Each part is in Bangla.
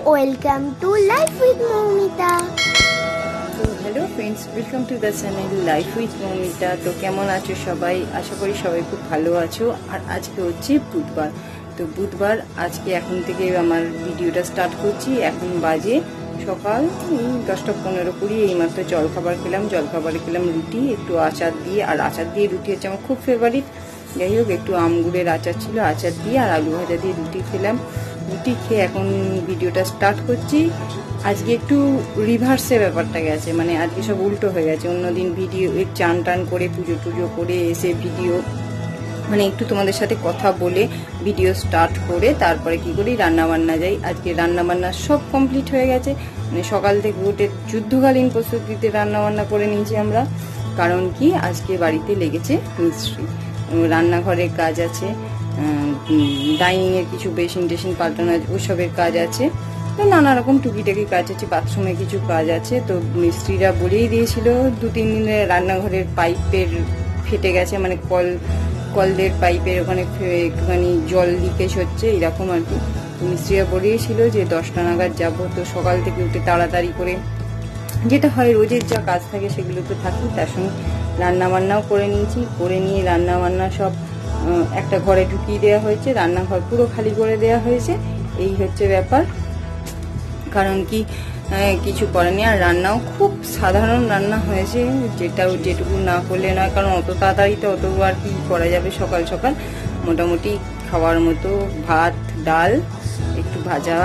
Welcome to Life with Momita. তো hello friends, welcome to the channel life with Momita. তো কেমন আছো সবাই? আশা করি সবাই খুব ভালো আছো। আর আজকে হচ্ছে বুধবার। তো বুধবার আজকে এখন থেকে আমার ভিডিওটা স্টার্ট করছি। এখন বাজে সকাল 10:15 এইমাত্র জলখাবার খেলাম। জলখাবারে খেলাম রুটি, একটু আচার দিয়ে। আর আচার দিয়ে রুটি হচ্ছে আমার খুব ফেভারিট। যাই হোক, একটু আমগুড়ের আচার ছিল, আচার দিয়ে আর আলু ভাজা দিয়ে রুটি খেলাম। রুটি খেয়ে এখন ভিডিওটা স্টার্ট করছি। আজকে একটু রিভার্সে ব্যাপারটা গেছে, মানে আজকে সব উল্টো হয়ে গেছে। অন্যদিন ভিডিও চান টান করে পুজো টুজো করে এসে ভিডিও মানে একটু তোমাদের সাথে কথা বলে ভিডিও স্টার্ট করে তারপরে কি করি, রান্নাবান্না যাই। আজকে রান্নাবান্না সব কমপ্লিট হয়ে গেছে, মানে সকাল থেকে উঠে যুদ্ধকালীন প্রস্তুতিতে রান্নাবান্না করে নিয়েছি আমরা। কারণ কি, আজকে বাড়িতে লেগেছে মিস্ত্রি, রান্নাঘরের কাজ আছে, ডাইনিংয়ের কিছু বেসিন টেসিন পাল্টানো আছে, ওসবের কাজ আছে। তো নানা রকম টুকিটাকি কাজ আছে, বাথরুমে কিছু কাজ আছে। তো মিস্ত্রিরা বলেই দিয়েছিল 2-3 দিনে রান্নাঘরের পাইপের ফেটে গেছে, মানে কলদের পাইপের ওখানে একটুখানি জল লিকেজ হচ্ছে এরকম আর কি। তো মিস্ত্রিরা বলেইছিল যে 10টা নাগাদ যাবো। তো সকাল থেকে উঠে তাড়াতাড়ি করে, যেটা হয় রোজের যা কাজ থাকে সেগুলো তো থাকি, তার সঙ্গে রান্নাবান্নাও করে নিয়েছি। করে নিয়ে রান্নাবান্না সব একটা ঘরে ঢুকিয়ে দেওয়া হয়েছে, রান্নাঘর পুরো খালি করে দেওয়া হয়েছে। এই হচ্ছে ব্যাপার। কারণ কি, কিছু করেনি। আর রান্নাও খুব সাধারণ রান্না হয়েছে, যেটুকু না করলে নয়। কারণ অত তাড়াতাড়ি তো অত আর কি করা যাবে। সকাল সকাল মোটামুটি খাওয়ার মতো ভাত, ডাল, একটু ভাজা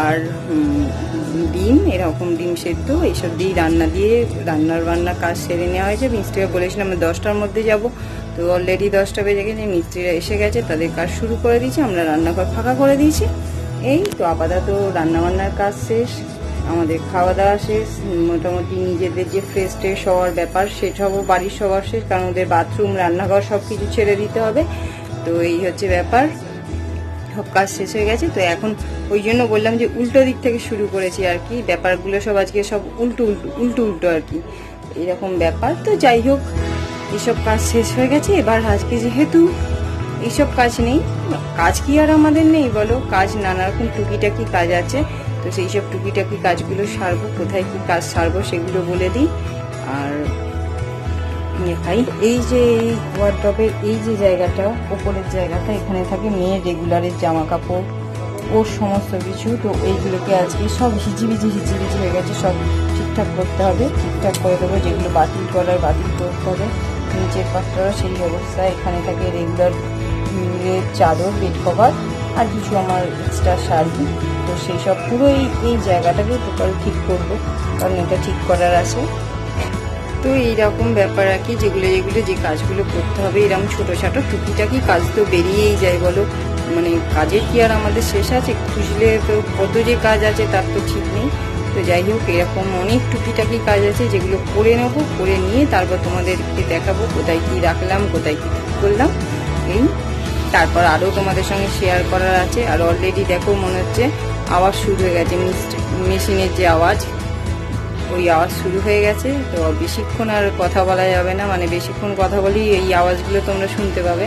আর ডিম, এরকম ডিম সেদ্ধ, এইসব দিয়ে রান্নার কাজ সেরে নেওয়া হয়েছে। মিস্ত্রিরা বলেছিলাম 10টার মধ্যে যাব। তো অলরেডি 10টা বেজে গেছে, মিস্ত্রিরা এসে গেছে, তাদের কাজ শুরু করে দিয়েছে। আমরা রান্নাঘর ফাঁকা করে দিয়েছি। এই তো আপাতত রান্নাবান্নার কাজ শেষ, আমাদের খাওয়া দাওয়া শেষ। মোটামুটি নিজেদের যে ফ্রেশ ট্রেশ হওয়ার ব্যাপার সেসবও বাড়ির সবার শেষ, কারণ ওদের বাথরুম, রান্নাঘর সব কিছু ছেড়ে দিতে হবে। তো এই হচ্ছে ব্যাপার, সব কাজ শেষ হয়ে গেছে। তো এখন ওই জন্য বললাম যে উল্টো দিক থেকে শুরু করেছি আর কি, ব্যাপারগুলো সব আজকে সব উল্টো আর কি, এরকম ব্যাপার। তো যাই হোক, এইসব কাজ শেষ হয়ে গেছে। এবার আজকে যেহেতু এইসব কাজ নেই, কাজ কি আর আমাদের নেই বলো, কাজ নানা রকম টুকিটাকি কাজ আছে। তো সেই সব টুকিটাকি কাজগুলো সারবো। কোথায় কি কাজ সারবো সেগুলো বলে দিই। আর দেখাই, এই যে এই ওয়ার্ডরোবের এই যে জায়গাটা, ওপরের জায়গাটা, এখানে থাকে মেয়ের রেগুলারের জামা কাপড়, ওর সমস্ত কিছু। তো এইগুলোকে আজকে সব হিজিবিজি হয়ে গেছে, সব ঠিকঠাক করতে হবে, ঠিকঠাক করে দেবো। যেগুলো বাতিল করতে হবে। নিচের পাশটা সেই অবস্থা। এখানে থাকে রেগুলার চাদর, বেড কভার আর কিছু আমার এক্সট্রা শাড়ি। তো সেই সব পুরো এই জায়গাটাকে টোটাল ঠিক করবো, কারণ এটা ঠিক করার আছে। তো এইরকম ব্যাপার আর কি, যেগুলো যে কাজগুলো করতে হবে, এরকম ছোটো ছাটো টুকিটাকি কাজ তো বেরিয়েই যায় বলো। মানে কাজের কি আর আমাদের শেষ আছে? খুঁজলে তো কত যে কাজ আছে তার তো ঠিক নেই। তো যাই হোক, এরকম অনেক টুকিটাকি কাজ আছে যেগুলো করে নেবো। করে নিয়ে তারপর তোমাদেরকে দেখাবো কোথায় কি রাখলাম, কোথায় কি করলাম। এই তারপর আরও তোমাদের সঙ্গে শেয়ার করার আছে। আর অলরেডি দেখো, মনে হচ্ছে আওয়াজ শুরু হয়ে গেছে, মেশিনের যে আওয়াজ, ওই আওয়াজ শুরু হয়ে গেছে। তো বেশিক্ষণ আর কথা বলা যাবে না, মানে বেশিক্ষণ কথা বলি এই আওয়াজগুলো তোমরা শুনতে পাবে।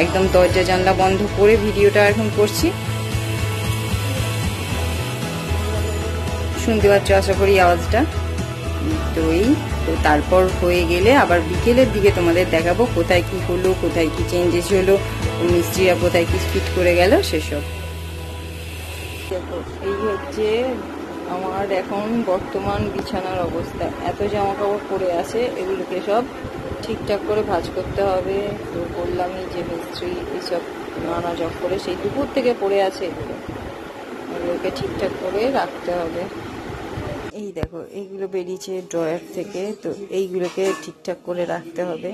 একদম দরজা জানলা বন্ধ করে ভিডিওটা এখন করছি। শুনতে পাচ্ছ আশা করি আওয়াজটা। তো তারপর হয়ে গেলে আবার বিকেলের দিকে তোমাদের দেখাবো কোথায় কি হলো, কোথায় কি চেঞ্জেস হলো, মিস্ত্রিরা কোথায় কি ফিট করে গেল সেসব। দেখো, এই হচ্ছে আমার এখন বর্তমান বিছানার অবস্থা। এত জামা কাপড় পরে আছে, এগুলোকে সব ঠিকঠাক করে ভাঁজ করতে হবে। তো বললামই যে মিস্ত্রি এইসব নানা জব করে সেই দুপুর থেকে পড়ে আছে, এগুলোকে ঠিকঠাক করে রাখতে হবে। এই দেখো, এইগুলো বেরিয়েছে ড্রয়ার থেকে, তো এইগুলোকে ঠিকঠাক করে রাখতে হবে।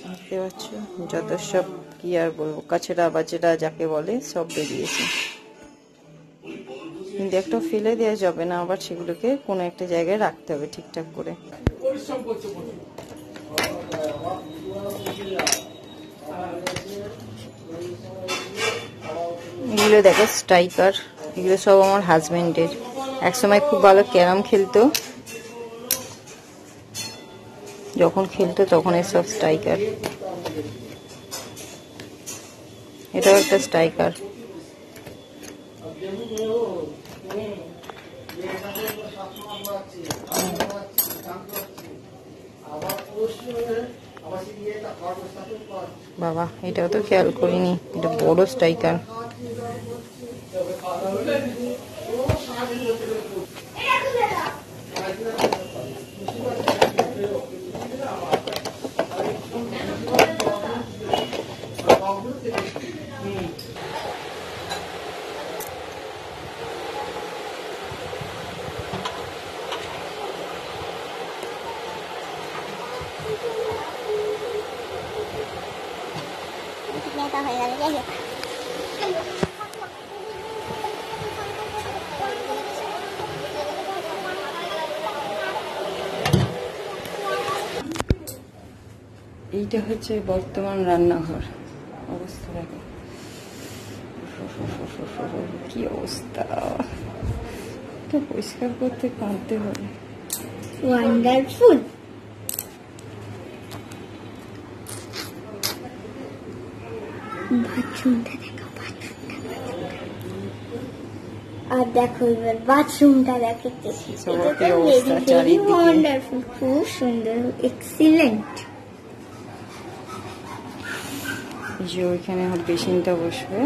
দেখতে পাচ্ছ যত সব কি আর বলবো, কাচেরা বাচেরা যাকে বলে সব বেরিয়েছে। কিন্তু একটা ফেলে দেওয়া যাবে না, আবার সেগুলোকে কোনো একটা জায়গায় রাখতে হবে ঠিকঠাক করে। এগুলো দেখো স্ট্রাইকার, এগুলো সব আমার হাজবেন্ডের। একসময় খুব ভালো ক্যারাম খেলতো, যখন খেলতো তখন এসব স্ট্রাইকার। এটাও একটা স্ট্রাইকার। বাবা, এটাও তো খেয়াল করিনি, এটা বড় স্ট্রাইকার। এইটা হচ্ছে বর্তমান রান্নাঘর অবস্থা, দেখো কি অবস্থা। এটা পরিষ্কার করতে কাঁদতে হবে। ওয়ান্ডারফুল। বাথরুমটা দেখো, আর দেখো এবার বাথরুমটা দেখো, ওয়ান্ডারফুল, খুব সুন্দর, এক্সিলেন্ট। যে ওইখানে বেসিনটা বসবে।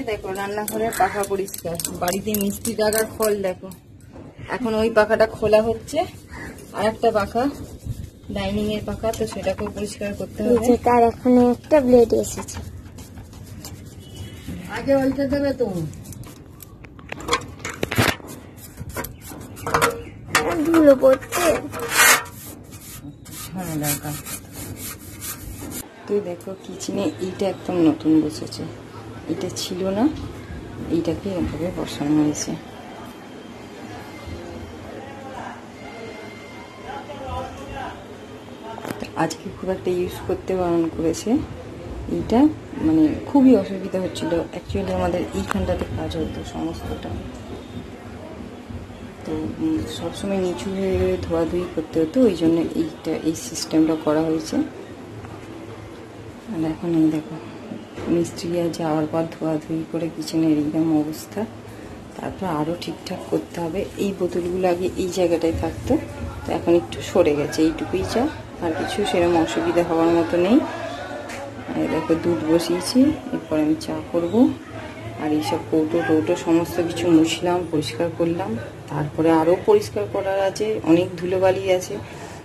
দেখো রান্নাঘরের পাখা পরিষ্কার, বাড়িতে মিষ্টি লাগার ফল দেখো। এখন ওই পাখাটা খোলা হচ্ছে, আর একটা পাখা ডাইনিং এর পাখা, তো সেটাকে পরিষ্কার করতে হবে। তার এখন একটা ব্লেড এসেছে, আগে ওইটা দেবে তো। ধুলো পড়ছে। তুই দেখো কিচেনে এইটা একদম নতুন বসেছে, এটা ছিল না, এইটাকে এভাবে বসানো হয়েছে। আজকে খুব একটা ইউজ করতে বারণ করেছে। এইটা মানে খুবই অসুবিধা হচ্ছিল। অ্যাকচুয়ালি আমাদের এইখানটাতে কাজ হতো সমস্তটা, তো সবসময় নিচু হয়ে ধোয়াধুয়ি করতে হতো, ওই জন্য এই সিস্টেমটা করা হয়েছে। আর এখন এই দেখো মিস্ত্রি যাওয়ার পর ধোয়াধুয়ি করে কিচেনের এইরকম অবস্থা। তারপর আরও ঠিকঠাক করতে হবে। এই বোতলগুলো আগে এই জায়গাটায় থাকতো, তো এখন একটু সরে গেছে, এইটুকুই চা, আর কিছু সেরকম অসুবিধা হওয়ার মতো নেই। আর দেখো দুধ বসিয়েছি, এরপর আমি চা করব। আর এইসব কৌটো সমস্ত কিছু মুছলাম, পরিষ্কার করলাম। তারপরে আরও পরিষ্কার করার আছে, অনেক ধুলোবালি আছে,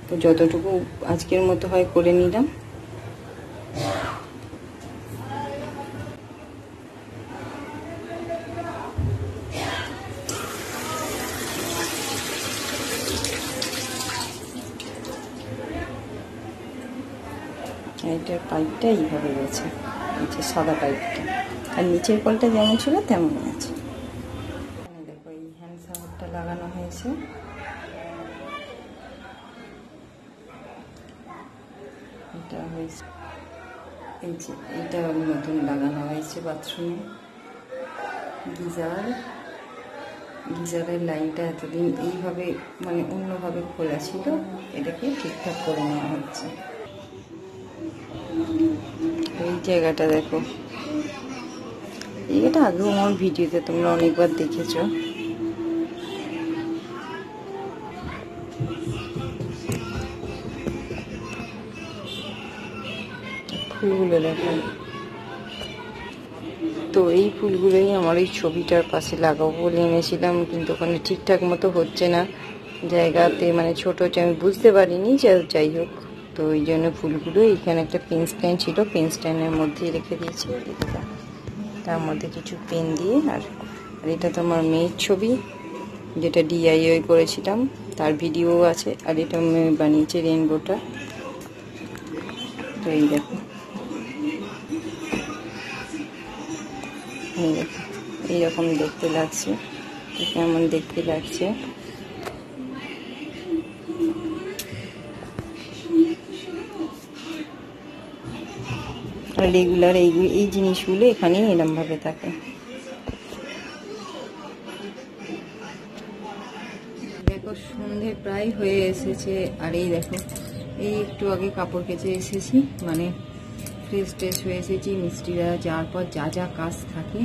তো যতটুকু আজকের মতো হয় করে নিলাম। এটার পাইপটা এইভাবে গেছে, নিচে সাদা পাইপটা, আর নিচের কলটা যেমন ছিল তেমনই আছে। দেখো এই হ্যান্ড শাওয়ারটা লাগানো হয়েছে, এটা হয়েছে এই যে এটা নতুন লাগানো হয়েছে বাথরুমে। গিজারের লাইনটা এতদিন এইভাবে মানে অন্যভাবে খোলা ছিল, এটাকে ঠিকঠাক করে নেওয়া হচ্ছে। এই জায়গাটা দেখো, এটা আগেও আমার ভিডিওতে তোমরা অনেকবার দেখেছো। ফুলগুলো দেখো, তো এই ফুলগুলোই আমার এই ছবিটার পাশে লাগাবো বলে এনেছিলাম, কিন্তু ওখানে ঠিকঠাক মতো হচ্ছে না জায়গাতে, মানে ছোট হচ্ছে, আমি বুঝতে পারিনি। যাই হোক, তো ওই জন্য ফুলগুলো এইখানে একটা পেন স্ট্যান্ড ছিল, পেন স্ট্যান্ডের মধ্যেই রেখে দিয়েছি। তার মধ্যে কিছু পেন দিয়ে, আর এটা তো আমার মেয়ের ছবি, যেটা DIY করেছিলাম, তার ভিডিও আছে। আর এটা মেয়ে বানিয়েছে রেইনবোটা। তো এই দেখো, এই দেখো এইরকম দেখতে লাগছে, কেমন দেখতে লাগছে। আর রেগুলার এই জিনিসগুলো এখানেই এরমভাবে থাকে। দেখো সন্ধে প্রায় হয়ে এসেছে, আর এই দেখো এই একটু আগে কাপড় কেচে এসেছি, মানে ফ্রেশ ট্রেশ হয়ে এসেছি। মিস্ত্রিরা যাওয়ার পর যা যা কাজ থাকে,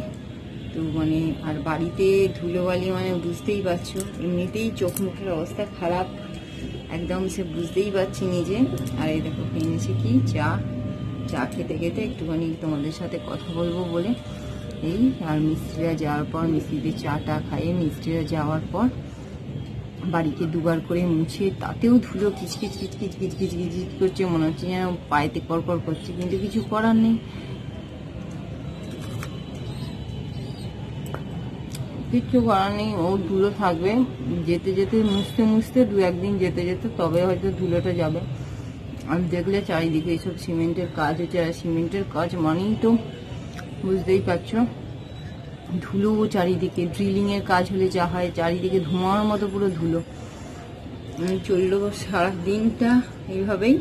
তো মানে আর বাড়িতে ধুলোবালি মানে বুঝতেই পারছো, এমনিতেই চোখ মুখের অবস্থা খারাপ একদম, সে বুঝতেই পারছি নিজে। আর এই দেখো কিনেছি কি চা খেতে খেতে একটুখানি তোমাদের সাথে কথা বলবো বলে এই। আর মিস্ত্রিরা যাওয়ার পর মিস্ত্রিদের চাটা খাইয়ে মিস্ত্রিরা যাওয়ার পর বাড়িকে দুবার করে মুছে, তাতেও ধুলো কিচকিচ কিচকিচ কিচকিচ কিচকিচ করছে, মনে হচ্ছে যেন পায়েতে কড়কড় করছে, কিন্তু কিছু করার নেই, কিচ্ছু করার নেই। ও ধুলো থাকবে, যেতে যেতে মুছতে মুছতে 2-1 দিন যেতে যেতে তবে হয়তো ধুলোটা যাবে। আর দেখলে চারিদিকে এইসব সিমেন্টের কাজ হচ্ছে, আর সিমেন্টের কাজ মানেই তো বুঝতেই পারছো ধুলো চারিদিকে। ড্রিলিং এর কাজ হলে যা হয়, চারিদিকে ধোঁয়ার মতো পুরো ধুলো। চললো সারা দিনটা এইভাবেই,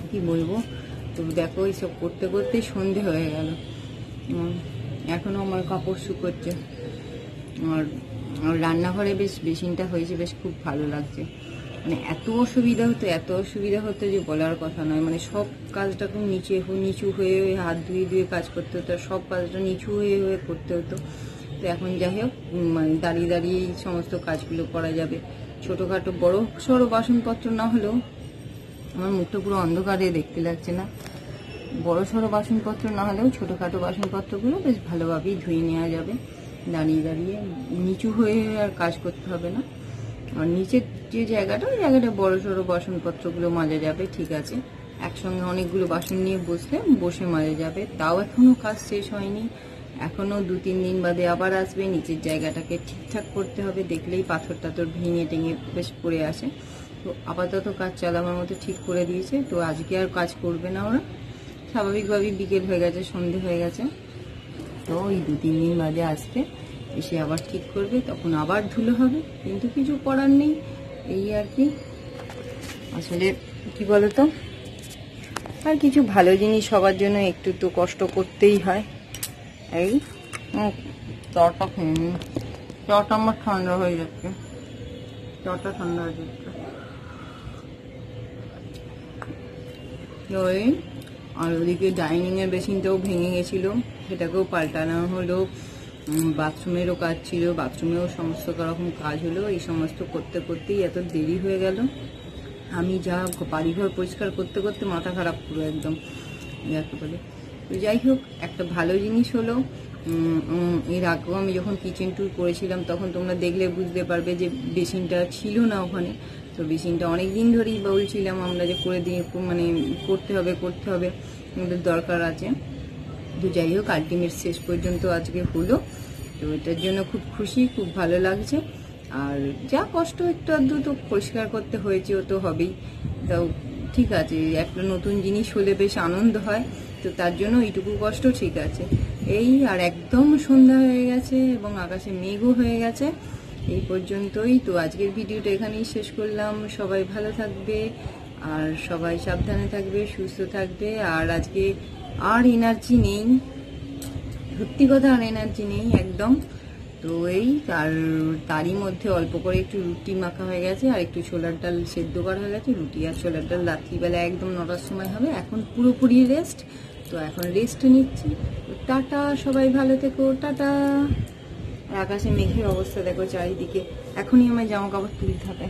কি বলবো। তো দেখো এইসব করতে করতে সন্ধে হয়ে গেল, এখনো আমার কাপড় শুকোচ্ছে। আর রান্নাঘরে বেশ বেসিনটা হয়েছে, বেশ খুব ভালো লাগছে। মানে এত অসুবিধা হতো যে বলার কথা নয়। মানে সব কাজটা খুব নিচু হয়ে হাত ধুয়ে ধুয়ে কাজ করতে হতো, সব কাজটা নিচু হয়ে হয়ে করতে হতো। তো এখন যাই হোক মানে দাঁড়িয়ে দাঁড়িয়েই সমস্ত কাজগুলো করা যাবে। ছোটোখাটো বড় সড়ো বাসনপত্র না হলেও, আমার মুখটা পুরো অন্ধকারে দেখতে লাগছে না, বড় সড়ো বাসনপত্র না হলেও ছোটোখাটো বাসনপত্রগুলো বেশ ভালোভাবেই ধুয়ে নেওয়া যাবে দাঁড়িয়ে দাঁড়িয়ে, নিচু হয়ে আর কাজ করতে হবে না। আর নিচের যে জায়গাটা, ওই জায়গাটা বড় সড়ো বাসনপত্রগুলো মাজা যাবে, ঠিক আছে। একসঙ্গে অনেকগুলো বাসন নিয়ে বসে মাজা যাবে। তাও এখনো কাজ শেষ হয়নি, এখনো 2-3 দিন বাদে আবার আসবে। নিচের জায়গাটাকে ঠিকঠাক করতে হবে, দেখলেই পাথর টাথর ভেঙে টেঙে বেশ পড়ে আসে। তো আপাতত কাজ চালাবার মতো ঠিক করে দিয়েছে। তো আজকে আর কাজ করবে না ওরা, স্বাভাবিকভাবেই বিকেল হয়ে গেছে, সন্ধে হয়ে গেছে। তো ওই 2-3 দিন বাদে আসবে, এসে আবার ঠিক করবে, তখন আবার ধুলো হবে, কিন্তু কিছু করার নেই, এই আর কি। আসলে কি বলতো, আর কিছু ভালো জিনিস সবার জন্য একটু তো কষ্ট করতেই হয়। এই চটা খেয়ে নিই, চটা আমার ঠান্ডা হয়ে যাচ্ছে, চটা ঠান্ডা হয়ে যাচ্ছে। ওই আর ওদিকে ডাইনিং এর বেসিনটাও ভেঙে গেছিল, সেটাকেও পাল্টানো হলো। বাথরুমেরও কাজ ছিল, বাথরুমেও সমস্ত রকম কাজ হলো। এই সমস্ত করতে করতেই এত দেরি হয়ে গেল। আমি যা বাড়িঘর পরিষ্কার করতে করতে মাথা খারাপ পুরো একদম যাকে বলে। তো যাই হোক, একটা ভালো জিনিস হলো, এর আগেও আমি যখন কিচেন ট্যুর করেছিলাম তখন তোমরা দেখলে বুঝতে পারবে যে বেসিনটা ছিল না ওখানে। তো বেসিনটা অনেক দিন ধরেই বলছিলাম আমরা যে করে দিয়ে, মানে করতে হবে, আমাদের দরকার আছে। তো যাই হোক, আলটিমেট শেষ পর্যন্ত আজকে হলো। তো এটার জন্য খুব খুশি, খুব ভালো লাগছে। আর যা কষ্ট একটু আধটু তো পরিষ্কার করতে হয়েছে, ও তো হবেই। তাও ঠিক আছে, একটা নতুন জিনিস হলে বেশ আনন্দ হয়, তো তার জন্য এইটুকু কষ্ট ঠিক আছে। এই আর একদম সন্ধ্যা হয়ে গেছে এবং আকাশে মেঘও হয়ে গেছে। এই পর্যন্তই। তো আজকের ভিডিওটা এখানেই শেষ করলাম। সবাই ভালো থাকবে, আর সবাই সাবধানে থাকবে, সুস্থ থাকবে। আর আজকে আর এনার্জি নেই, সত্যি কথা, আর এনার্জি নেই একদম। তো এই তারই মধ্যে অল্প করে একটু রুটি মাখা হয়ে গেছে, আর একটু ছোলার ডাল সেদ্ধ করা হয়ে গেছে। রুটি আর ছোলার ডাল রাত্রিবেলা একদম 9টার সময় হবে। এখন পুরোপুরি রেস্ট, তো এখন রেস্ট নিচ্ছি। টাটা, সবাই ভালো থেকো, টাটা। আর আকাশে মেঘের অবস্থা দেখো চারিদিকে, এখনই আমার জামা কাপড় তুলতে হবে।